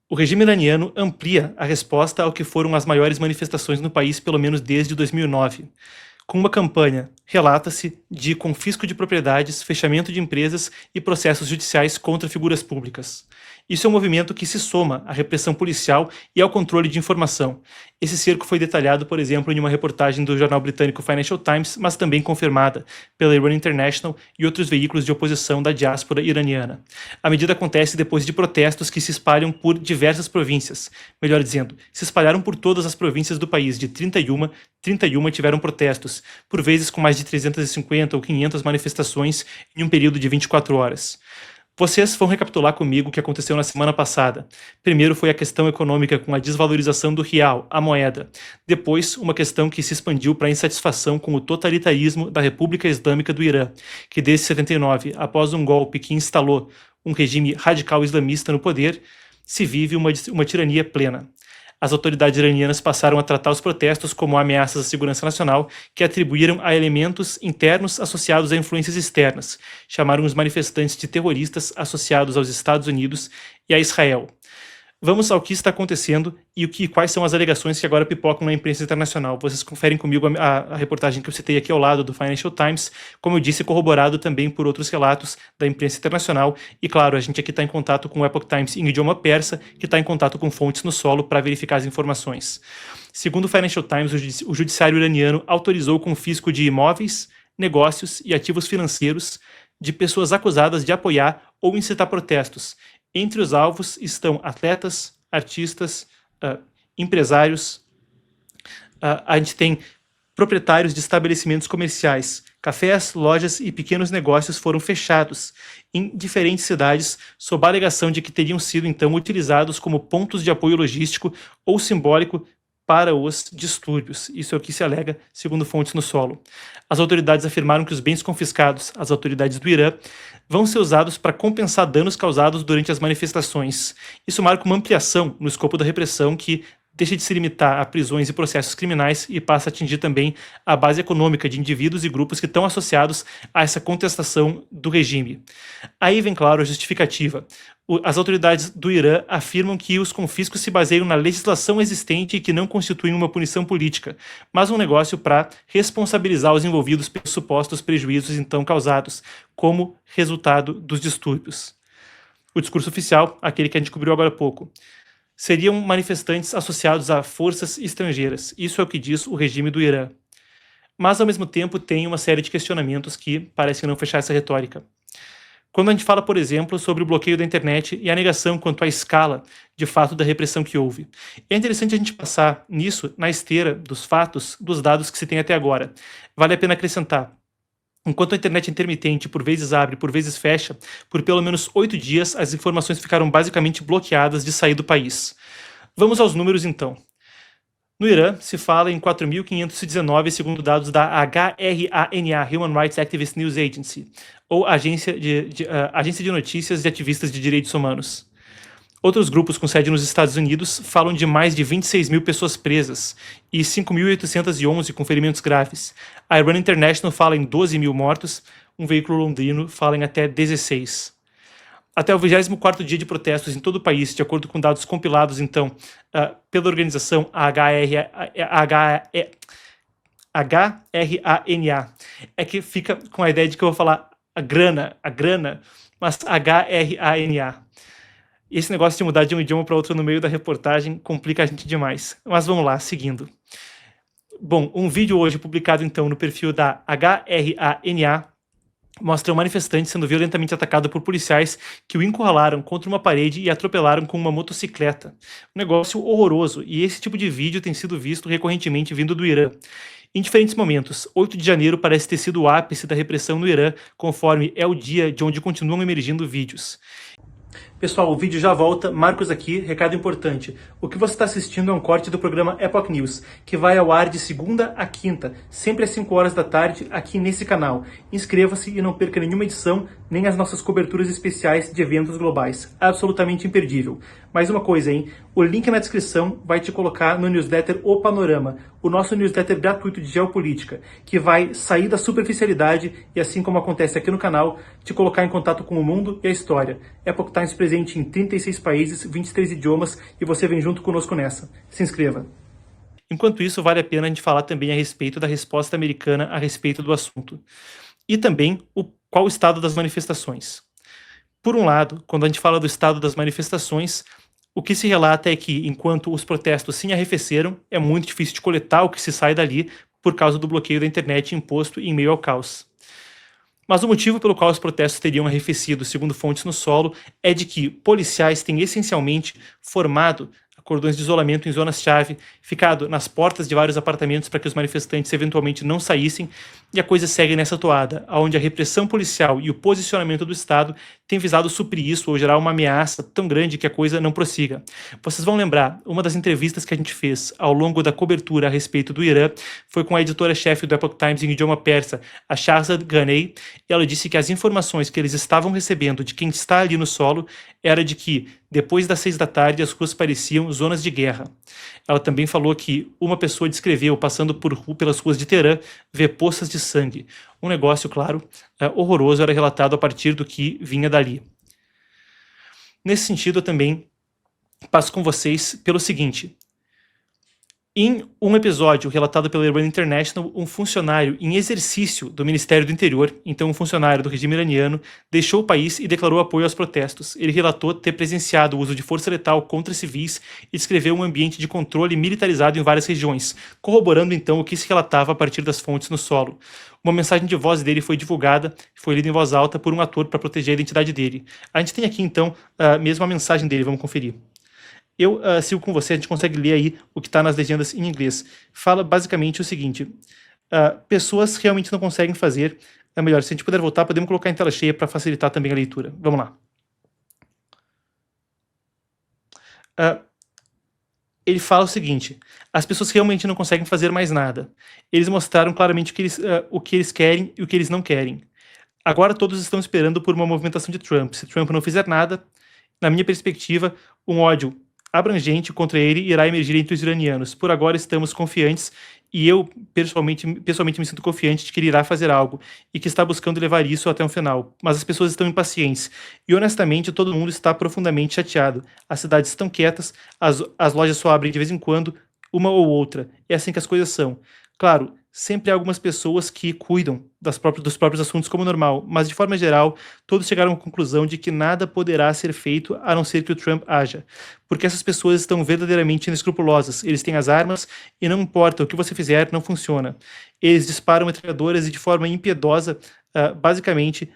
O regime iraniano amplia a resposta ao que foram as maiores manifestações no país pelo menos desde 2009. Com uma campanha, relata-se, de confisco de propriedades, fechamento de empresas e processos judiciais contra figuras públicas. Isso é um movimento que se soma à repressão policial e ao controle de informação. Esse cerco foi detalhado, por exemplo, em uma reportagem do jornal britânico Financial Times, mas também confirmada pela Iran International e outros veículos de oposição da diáspora iraniana. A medida acontece depois de protestos que se espalham por diversas províncias. Melhor dizendo, se espalharam por todas as províncias do país. De 31 tiveram protestos, por vezes com mais de 350 ou 500 manifestações em um período de 24 horas. Vocês vão recapitular comigo o que aconteceu na semana passada. Primeiro foi a questão econômica com a desvalorização do real, a moeda. Depois, uma questão que se expandiu para a insatisfação com o totalitarismo da República Islâmica do Irã, que desde 79, após um golpe que instalou um regime radical islamista no poder, se vive uma tirania plena. As autoridades iranianas passaram a tratar os protestos como ameaças à segurança nacional que atribuíram a elementos internos associados a influências externas. Chamaram os manifestantes de terroristas associados aos Estados Unidos e a Israel. Vamos ao que está acontecendo e quais são as alegações que agora pipocam na imprensa internacional. Vocês conferem comigo a reportagem que eu citei aqui ao lado do Financial Times, como eu disse, corroborado também por outros relatos da imprensa internacional. E claro, a gente aqui está em contato com o Epoch Times em idioma persa, que está em contato com fontes no solo para verificar as informações. Segundo o Financial Times, o judiciário iraniano autorizou o confisco de imóveis, negócios e ativos financeiros de pessoas acusadas de apoiar ou incitar protestos. Entre os alvos estão atletas, artistas, empresários, a gente tem proprietários de estabelecimentos comerciais, cafés, lojas e pequenos negócios foram fechados em diferentes cidades sob a alegação de que teriam sido então utilizados como pontos de apoio logístico ou simbólico para os distúrbios. Isso é o que se alega, segundo fontes no solo. As autoridades afirmaram que os bens confiscados às autoridades do Irã vão ser usados para compensar danos causados durante as manifestações. Isso marca uma ampliação no escopo da repressão que deixa de se limitar a prisões e processos criminais e passa a atingir também a base econômica de indivíduos e grupos que estão associados a essa contestação do regime. Aí vem, claro, a justificativa. As autoridades do Irã afirmam que os confiscos se baseiam na legislação existente e que não constituem uma punição política, mas um negócio para responsabilizar os envolvidos pelos supostos prejuízos então causados, como resultado dos distúrbios. O discurso oficial, aquele que a gente cobriu agora há pouco, seriam manifestantes associados a forças estrangeiras. Isso é o que diz o regime do Irã. Mas, ao mesmo tempo, tem uma série de questionamentos que parecem não fechar essa retórica. Quando a gente fala, por exemplo, sobre o bloqueio da internet e a negação quanto à escala, de fato, da repressão que houve. É interessante a gente passar nisso na esteira dos fatos, dos dados que se tem até agora. Vale a pena acrescentar. Enquanto a internet intermitente por vezes abre, por vezes fecha, por pelo menos 8 dias as informações ficaram basicamente bloqueadas de sair do país. Vamos aos números então. No Irã, se fala em 4.519, segundo dados da HRANA, Human Rights Activist News Agency, ou Agência de Notícias de Ativistas de Direitos Humanos. Outros grupos com sede nos Estados Unidos falam de mais de 26 mil pessoas presas e 5.811 com ferimentos graves. A Iran International fala em 12 mil mortos, um veículo londrino fala em até 16. Até o 24º dia de protestos em todo o país, de acordo com dados compilados, então, pela organização HRANA, é que fica com a ideia de que eu vou falar a grana, mas HRANA. Esse negócio de mudar de um idioma para outro no meio da reportagem complica a gente demais. Mas vamos lá, seguindo. Bom, um vídeo hoje publicado, então, no perfil da HRANA, mostra um manifestante sendo violentamente atacado por policiais que o encurralaram contra uma parede e atropelaram com uma motocicleta. Um negócio horroroso, e esse tipo de vídeo tem sido visto recorrentemente vindo do Irã. Em diferentes momentos, 8 de janeiro parece ter sido o ápice da repressão no Irã, conforme é o dia de onde continuam emergindo vídeos. Pessoal, o vídeo já volta. Marcos aqui, recado importante. O que você está assistindo é um corte do programa Epoch News, que vai ao ar de segunda a quinta, sempre às 5 horas da tarde, aqui nesse canal. Inscreva-se e não perca nenhuma edição, nem as nossas coberturas especiais de eventos globais. Absolutamente imperdível. Mais uma coisa, hein? O link na descrição vai te colocar no newsletter O Panorama, o nosso newsletter gratuito de geopolítica, que vai sair da superficialidade e, assim como acontece aqui no canal, te colocar em contato com o mundo e a história. Epoch Times presente em 36 países, 23 idiomas, e você vem junto conosco nessa. Se inscreva! Enquanto isso, vale a pena a gente falar também a respeito da resposta americana a respeito do assunto. E também qual o estado das manifestações. Por um lado, quando a gente fala do estado das manifestações, o que se relata é que, enquanto os protestos se arrefeceram, é muito difícil de coletar o que se sai dali por causa do bloqueio da internet imposto em meio ao caos. Mas o motivo pelo qual os protestos teriam arrefecido, segundo fontes no solo, é de que policiais têm essencialmente formado cordões de isolamento em zonas-chave, ficado nas portas de vários apartamentos para que os manifestantes eventualmente não saíssem, e a coisa segue nessa toada, onde a repressão policial e o posicionamento do Estado têm visado suprir isso ou gerar uma ameaça tão grande que a coisa não prossiga. Vocês vão lembrar, uma das entrevistas que a gente fez ao longo da cobertura a respeito do Irã foi com a editora-chefe do Epoch Times em idioma persa, a Shahzad Ghanei, e ela disse que as informações que eles estavam recebendo de quem está ali no solo era de que, depois das 6 da tarde, as ruas pareciam zonas de guerra. Ela também falou que uma pessoa descreveu, passando pelas ruas de Teherã, ver poças de sangue. Um negócio, claro, horroroso, era relatado a partir do que vinha dali. Nesse sentido, eu também passo com vocês pelo seguinte. Em um episódio relatado pela Iran International, um funcionário em exercício do Ministério do Interior, então um funcionário do regime iraniano, deixou o país e declarou apoio aos protestos. Ele relatou ter presenciado o uso de força letal contra civis e descreveu um ambiente de controle militarizado em várias regiões, corroborando então o que se relatava a partir das fontes no solo. Uma mensagem de voz dele foi divulgada, foi lida em voz alta por um ator para proteger a identidade dele. A gente tem aqui então mesmo a mensagem dele, vamos conferir. Eu sigo com você, a gente consegue ler aí o que está nas legendas em inglês. Fala basicamente o seguinte, pessoas realmente não conseguem fazer, melhor, se a gente puder voltar, podemos colocar em tela cheia para facilitar também a leitura. Vamos lá. Ele fala o seguinte, as pessoas realmente não conseguem fazer mais nada. Eles mostraram claramente o que eles querem e o que eles não querem. Agora todos estão esperando por uma movimentação de Trump. Se Trump não fizer nada, na minha perspectiva, um ódio abrangente contra ele irá emergir entre os iranianos. Por agora estamos confiantes e eu pessoalmente me sinto confiante de que ele irá fazer algo e que está buscando levar isso até o final. Mas as pessoas estão impacientes e honestamente todo mundo está profundamente chateado. As cidades estão quietas, as lojas só abrem de vez em quando, uma ou outra. É assim que as coisas são. Claro, sempre há algumas pessoas que cuidam dos próprios assuntos como normal, mas de forma geral, todos chegaram à conclusão de que nada poderá ser feito a não ser que o Trump haja. Porque essas pessoas estão verdadeiramente inescrupulosas, eles têm as armas e não importa o que você fizer, não funciona. Eles disparam metralhadoras e de forma impiedosa, basicamente,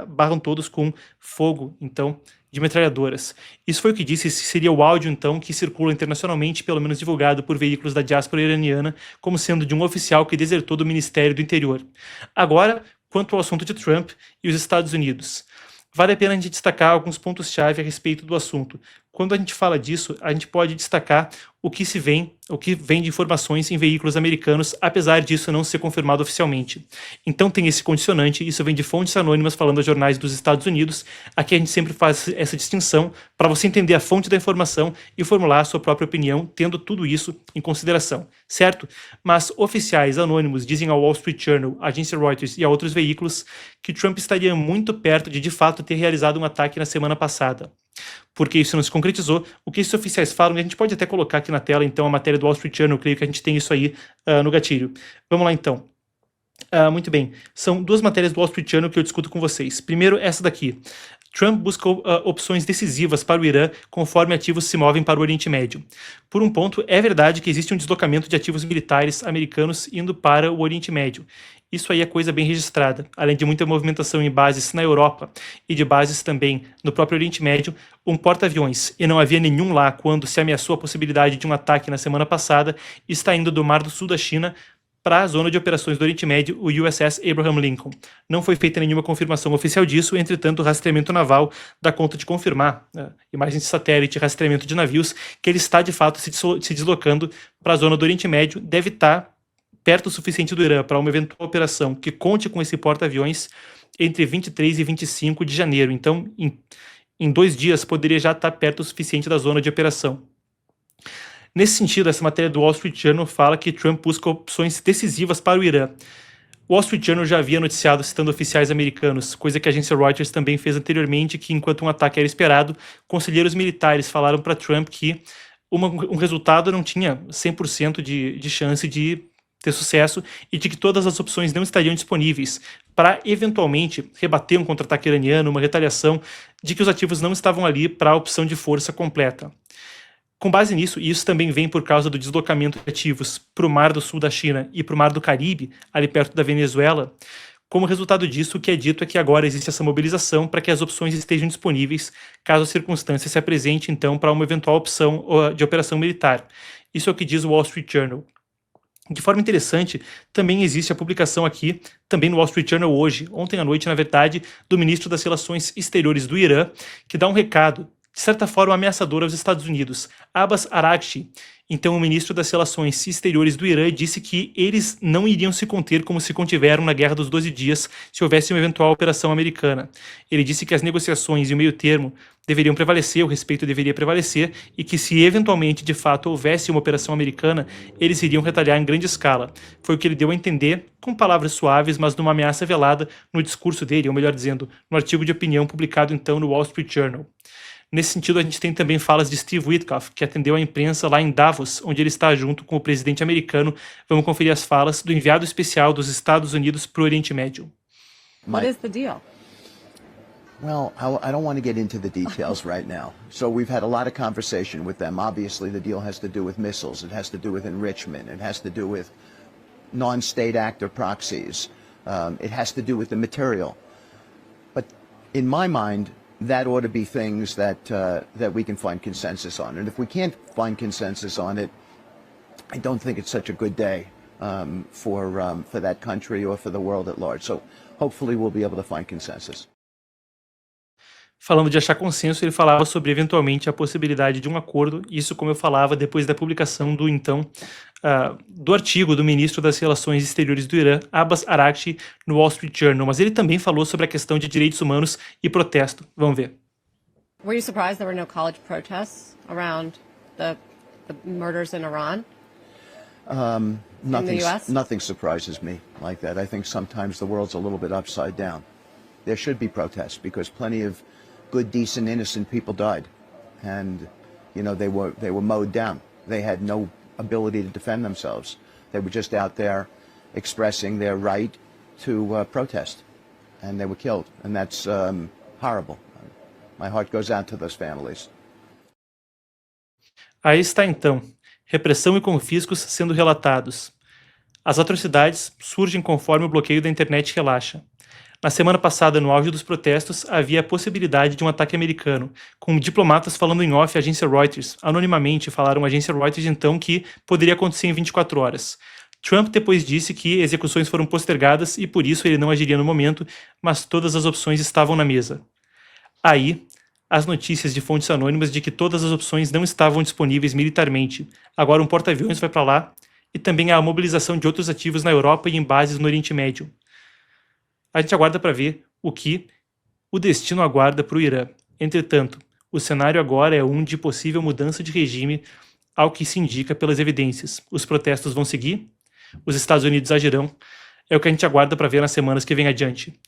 barram todos com fogo, então, de metralhadoras. Isso foi o que disse, esse seria o áudio, então, que circula internacionalmente, pelo menos divulgado por veículos da diáspora iraniana, como sendo de um oficial que desertou do Ministério do Interior. Agora, quanto ao assunto de Trump e os Estados Unidos. Vale a pena a gente destacar alguns pontos-chave a respeito do assunto. Quando a gente fala disso, a gente pode destacar o que vem de informações em veículos americanos, apesar disso não ser confirmado oficialmente. Então tem esse condicionante, isso vem de fontes anônimas falando a jornais dos Estados Unidos. Aqui a gente sempre faz essa distinção para você entender a fonte da informação e formular a sua própria opinião, tendo tudo isso em consideração, certo? Mas oficiais anônimos dizem ao Wall Street Journal, à agência Reuters e a outros veículos que Trump estaria muito perto de fato ter realizado um ataque na semana passada. Porque isso não se concretizou. O que esses oficiais falam, e a gente pode até colocar aqui na tela, então, a matéria do Wall Street Journal, eu creio que a gente tem isso aí no gatilho. Vamos lá, então. Muito bem. São duas matérias do Wall Street Journal que eu discuto com vocês. Primeiro, essa daqui. Trump busca opções decisivas para o Irã conforme ativos se movem para o Oriente Médio. Por um ponto, é verdade que existe um deslocamento de ativos militares americanos indo para o Oriente Médio. Isso aí é coisa bem registrada. Além de muita movimentação em bases na Europa e de bases também no próprio Oriente Médio, um porta-aviões, e não havia nenhum lá quando se ameaçou a possibilidade de um ataque na semana passada, está indo do Mar do Sul da China para a zona de operações do Oriente Médio, o USS Abraham Lincoln. Não foi feita nenhuma confirmação oficial disso, entretanto o rastreamento naval dá conta de confirmar, imagens de satélite, rastreamento de navios, que ele está de fato se deslocando para a zona do Oriente Médio, deve estar perto o suficiente do Irã para uma eventual operação que conte com esse porta-aviões entre 23 e 25 de janeiro. Então, em 2 dias poderia já estar perto o suficiente da zona de operação. Nesse sentido, essa matéria do Wall Street Journal fala que Trump busca opções decisivas para o Irã. O Wall Street Journal já havia noticiado citando oficiais americanos, coisa que a agência Reuters também fez anteriormente, que enquanto um ataque era esperado, conselheiros militares falaram para Trump que um resultado não tinha 100% de chance de ter sucesso e de que todas as opções não estariam disponíveis para, eventualmente, rebater um contra-ataque iraniano, uma retaliação, de que os ativos não estavam ali para a opção de força completa. Com base nisso, e isso também vem por causa do deslocamento de ativos para o Mar do Sul da China e para o Mar do Caribe, ali perto da Venezuela, como resultado disso, o que é dito é que agora existe essa mobilização para que as opções estejam disponíveis caso a circunstância se apresente, então, para uma eventual opção de operação militar. Isso é o que diz o Wall Street Journal. De forma interessante, também existe a publicação aqui, também no Wall Street Journal hoje, ontem à noite, na verdade, do ministro das Relações Exteriores do Irã, que dá um recado, de certa forma ameaçador aos Estados Unidos, Abbas Araghchi. Então, o ministro das Relações Exteriores do Irã disse que eles não iriam se conter como se contiveram na Guerra dos 12 Dias se houvesse uma eventual operação americana. Ele disse que as negociações e o meio-termo deveriam prevalecer, o respeito deveria prevalecer, e que se eventualmente, de fato, houvesse uma operação americana, eles iriam retaliar em grande escala. Foi o que ele deu a entender, com palavras suaves, mas numa ameaça velada, no discurso dele, ou melhor dizendo, no artigo de opinião publicado então no Wall Street Journal. Nesse sentido, a gente tem também falas de Steve Witkoff, que atendeu a imprensa lá em Davos, onde ele está junto com o presidente americano. Vamos conferir as falas do enviado especial dos Estados Unidos para o Oriente Médio. What is the deal? Well, I don't want to get into the details right now. So we've had a lot of conversation with them. Obviously, the deal has to do with missiles. It has to do with enrichment. It has to do with non-state actor proxies. It has to do with the material. But in my mind, that ought to be things that we can find consensus on. And if we can't find consensus on it, I don't think it's such a good day for that country or for the world at large. So hopefully we'll be able to find consensus. Falando de achar consenso, ele falava sobre eventualmente a possibilidade de um acordo, isso como eu falava depois da publicação do artigo do ministro das Relações Exteriores do Irã, Abbas Araghchi, no Wall Street Journal, mas ele também falou sobre a questão de direitos humanos e protesto. Vamos ver. Were you surprised there were no college protests around the murders in Iran? Nothing surprises me like that. I think sometimes the world's a little bit upside down. There should be protests because plenty of good, decent, innocent people died, and they were mowed down. They had no ability to defend themselves. They were just out there expressing their right to protest, and they were killed, and that's horrible. My heart goes out to those families. Aí está então, repressão e confiscos sendo relatados. As atrocidades surgem conforme o bloqueio da internet relaxa. Na semana passada, no auge dos protestos, havia a possibilidade de um ataque americano, com diplomatas falando em off à agência Reuters. Anonimamente falaram à agência Reuters então que poderia acontecer em 24 horas. Trump depois disse que execuções foram postergadas e por isso ele não agiria no momento, mas todas as opções estavam na mesa. Aí, as notícias de fontes anônimas de que todas as opções não estavam disponíveis militarmente. Agora um porta-aviões vai para lá e também há a mobilização de outros ativos na Europa e em bases no Oriente Médio. A gente aguarda para ver o que o destino aguarda para o Irã. Entretanto, o cenário agora é um de possível mudança de regime, ao que se indica pelas evidências. Os protestos vão seguir, os Estados Unidos agirão, é o que a gente aguarda para ver nas semanas que vêm adiante.